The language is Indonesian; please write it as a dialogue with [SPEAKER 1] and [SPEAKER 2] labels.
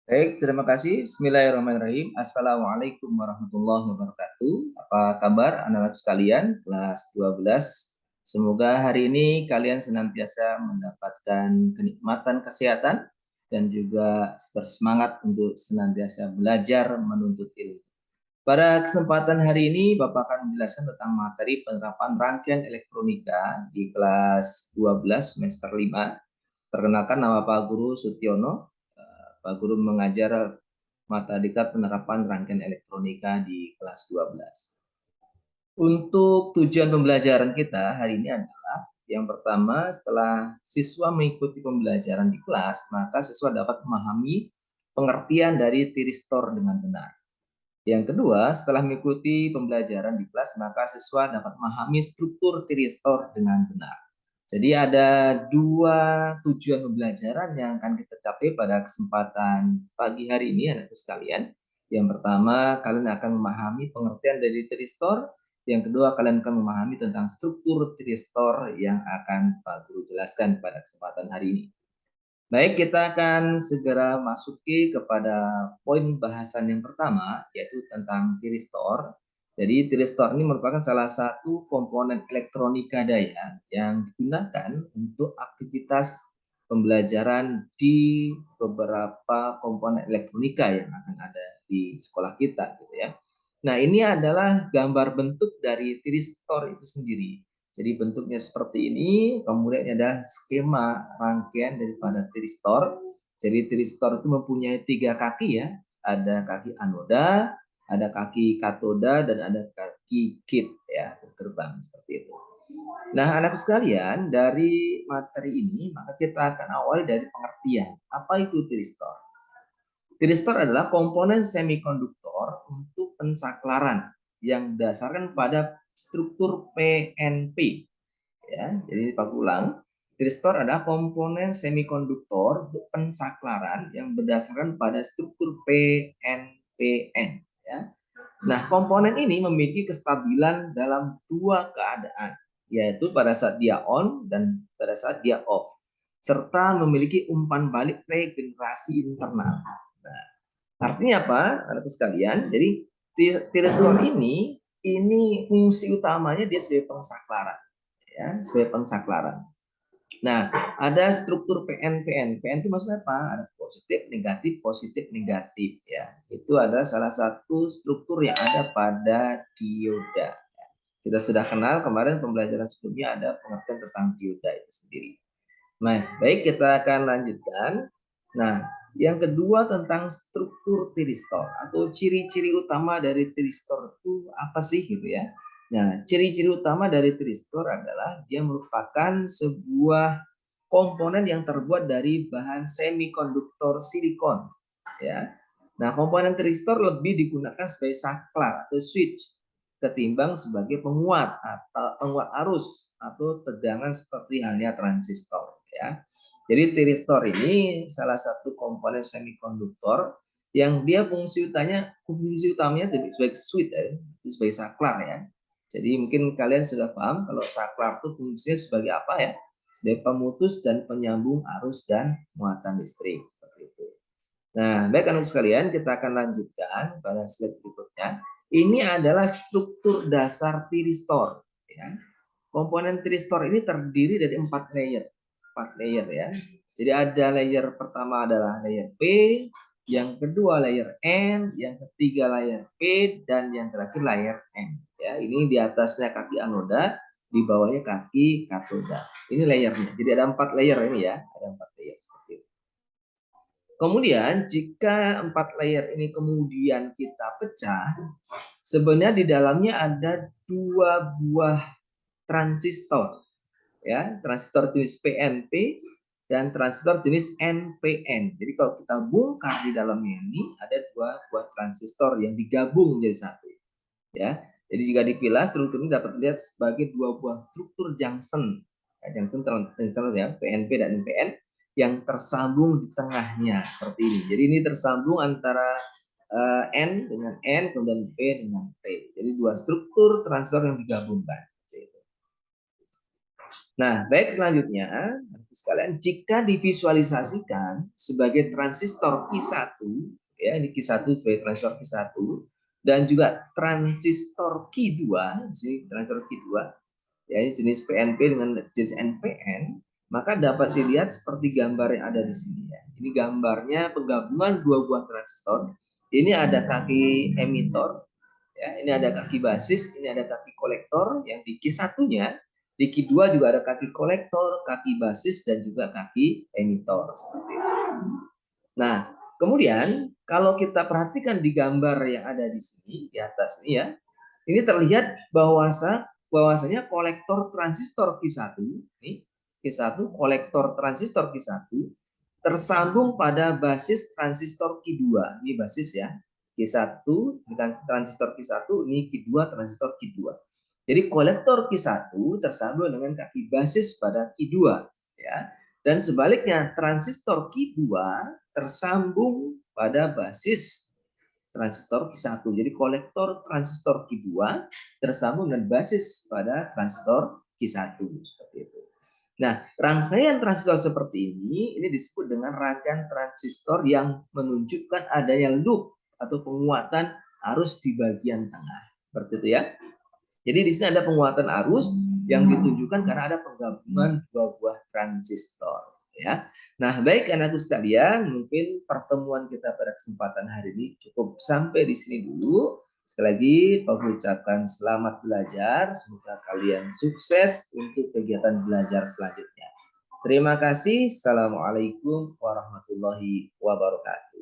[SPEAKER 1] Baik, terima kasih. Bismillahirrahmanirrahim. Assalamualaikum warahmatullahi wabarakatuh. Apa kabar anak-anak sekalian kelas 12? Semoga hari ini kalian senantiasa mendapatkan kenikmatan kesehatan dan juga bersemangat untuk senantiasa belajar menuntut ilmu. Pada kesempatan hari ini, Bapak akan menjelaskan tentang materi penerapan rangkaian elektronika di kelas 12 semester 5. Perkenalkan, nama Pak Guru Sutiono. Pak Guru mengajar mata diklat penerapan rangkaian elektronika di kelas 12. Untuk tujuan pembelajaran kita hari ini adalah yang pertama, setelah siswa mengikuti pembelajaran di kelas, maka siswa dapat memahami pengertian dari tiristor dengan benar. Yang kedua, setelah mengikuti pembelajaran di kelas, maka siswa dapat memahami struktur tiristor dengan benar. Jadi ada dua tujuan pembelajaran yang akan kita capai pada kesempatan pagi hari ini, anak-anak sekalian. Yang pertama, kalian akan memahami pengertian dari tiristor. Yang kedua, kalian akan memahami tentang struktur tiristor yang akan Pak Guru jelaskan pada kesempatan hari ini. Baik, kita akan segera masuki kepada poin bahasan yang pertama, yaitu tentang tiristor. Jadi tiristor ini merupakan salah satu komponen elektronika daya yang digunakan untuk aktivitas pembelajaran di beberapa komponen elektronika yang akan ada di sekolah kita, gitu ya. Nah, ini adalah gambar bentuk dari tiristor itu sendiri. Jadi bentuknya seperti ini, kemudian ada skema rangkaian daripada tiristor. Jadi tiristor itu mempunyai 3 kaki ya, ada kaki anoda, ada kaki katoda, dan ada kaki kit ya, gerbang seperti itu. Nah, anak sekalian, dari materi ini maka kita akan awali dari pengertian. Apa itu tiristor? Tiristor adalah komponen semikonduktor untuk pensaklaran yang berdasarkan pada struktur PNP. Ya, jadi Pak ulang, tiristor adalah komponen semikonduktor untuk pensaklaran yang berdasarkan pada struktur PNPN. Ya. Nah, komponen ini memiliki kestabilan dalam dua keadaan, yaitu pada saat dia on dan pada saat dia off, serta memiliki umpan balik regenerasi internal. Nah, artinya apa, anak sekalian? Jadi tiristor ini fungsi utamanya dia sebagai pensaklaran, ya, sebagai pensaklaran. Nah, ada struktur PN. PN itu maksudnya apa? Ada positif, negatif ya. Itu adalah salah satu struktur yang ada pada dioda. Kita sudah kenal kemarin pembelajaran sebelumnya ada pengertian tentang dioda itu sendiri. Nah, baik, kita akan lanjutkan. Nah, yang kedua tentang struktur tiristor atau ciri-ciri utama dari tiristor itu apa sih gitu ya. Nah, ciri-ciri utama dari tiristor adalah dia merupakan sebuah komponen yang terbuat dari bahan semikonduktor silikon ya. Nah, komponen tiristor lebih digunakan sebagai saklar atau switch ketimbang sebagai penguat atau penguat arus atau tegangan seperti halnya transistor ya. Jadi tiristor ini salah satu komponen semikonduktor yang dia fungsi utamanya sebagai switch ya, sebagai saklar ya. Jadi mungkin kalian sudah paham kalau saklar itu fungsinya sebagai apa ya? Sebagai pemutus dan penyambung arus dan muatan listrik seperti itu. Nah, baik anak sekalian, kita akan lanjutkan pada slide berikutnya. Ini adalah struktur dasar tiristor. Ya. Komponen tiristor ini terdiri dari 4 layer ya. Jadi ada layer pertama adalah layer P, yang kedua layer N, yang ketiga layer P, dan yang terakhir layer M. Ya, ini di atasnya kaki anoda, di bawahnya kaki katoda. Ini layernya. Jadi ada 4 layer ini ya, ada 4 layer seperti itu. Kemudian jika 4 layer ini kemudian kita pecah, sebenarnya di dalamnya ada 2 buah transistor, ya, transistor jenis PNP dan transistor jenis NPN. Jadi kalau kita bongkar di dalamnya ini ada 2 buah transistor yang digabung menjadi satu, ya. Jadi jika dipilah struktur ini dapat dilihat sebagai 2 buah struktur junction, ya, junction transistor ya, PNP dan NPN yang tersambung di tengahnya seperti ini. Jadi ini tersambung antara N dengan N kemudian P dengan P. Jadi 2 struktur transistor yang digabungkan. Nah, baik, selanjutnya, sekalian, jika divisualisasikan sebagai transistor Q1, ya, ini Q1 sebagai transistor Q1, dan juga transistor Q2, di sini transistor Q2, ya, ini jenis PNP dengan jenis NPN, maka dapat dilihat seperti gambar yang ada di sini. Ya. Ini gambarnya penggabungan dua buah transistor. Ini ada kaki emitor, ya, ini ada kaki basis, ini ada kaki kolektor, yang di Q1-nya, di Q2 juga ada kaki kolektor, kaki basis, dan juga kaki emitor. Seperti itu. Nah, kemudian kalau kita perhatikan di gambar yang ada di sini, di atas ini ya, ini terlihat bahwasanya kolektor transistor Q1, ini Q1, kolektor transistor Q1 tersambung pada basis transistor Q2. Ini basis ya. Q1 dengan transistor Q1, ini Q2 transistor Q2. Jadi kolektor Q1 tersambung dengan kaki basis pada Q2 ya. Dan sebaliknya transistor Q2 tersambung pada basis transistor Q1. Jadi kolektor transistor Q2 tersambung dengan basis pada transistor Q1 seperti itu. Nah, rangkaian transistor seperti ini disebut dengan rangkaian transistor yang menunjukkan adanya loop atau penguatan arus di bagian tengah. Seperti itu ya. Jadi di sini ada penguatan arus yang ditunjukkan karena ada penggabungan dua buah transistor, ya. Nah, baik anakku sekalian, mungkin pertemuan kita pada kesempatan hari ini cukup sampai di sini dulu. Sekali lagi, Pak ucapkan selamat belajar. Semoga kalian sukses untuk kegiatan belajar selanjutnya. Terima kasih. Assalamualaikum warahmatullahi wabarakatuh.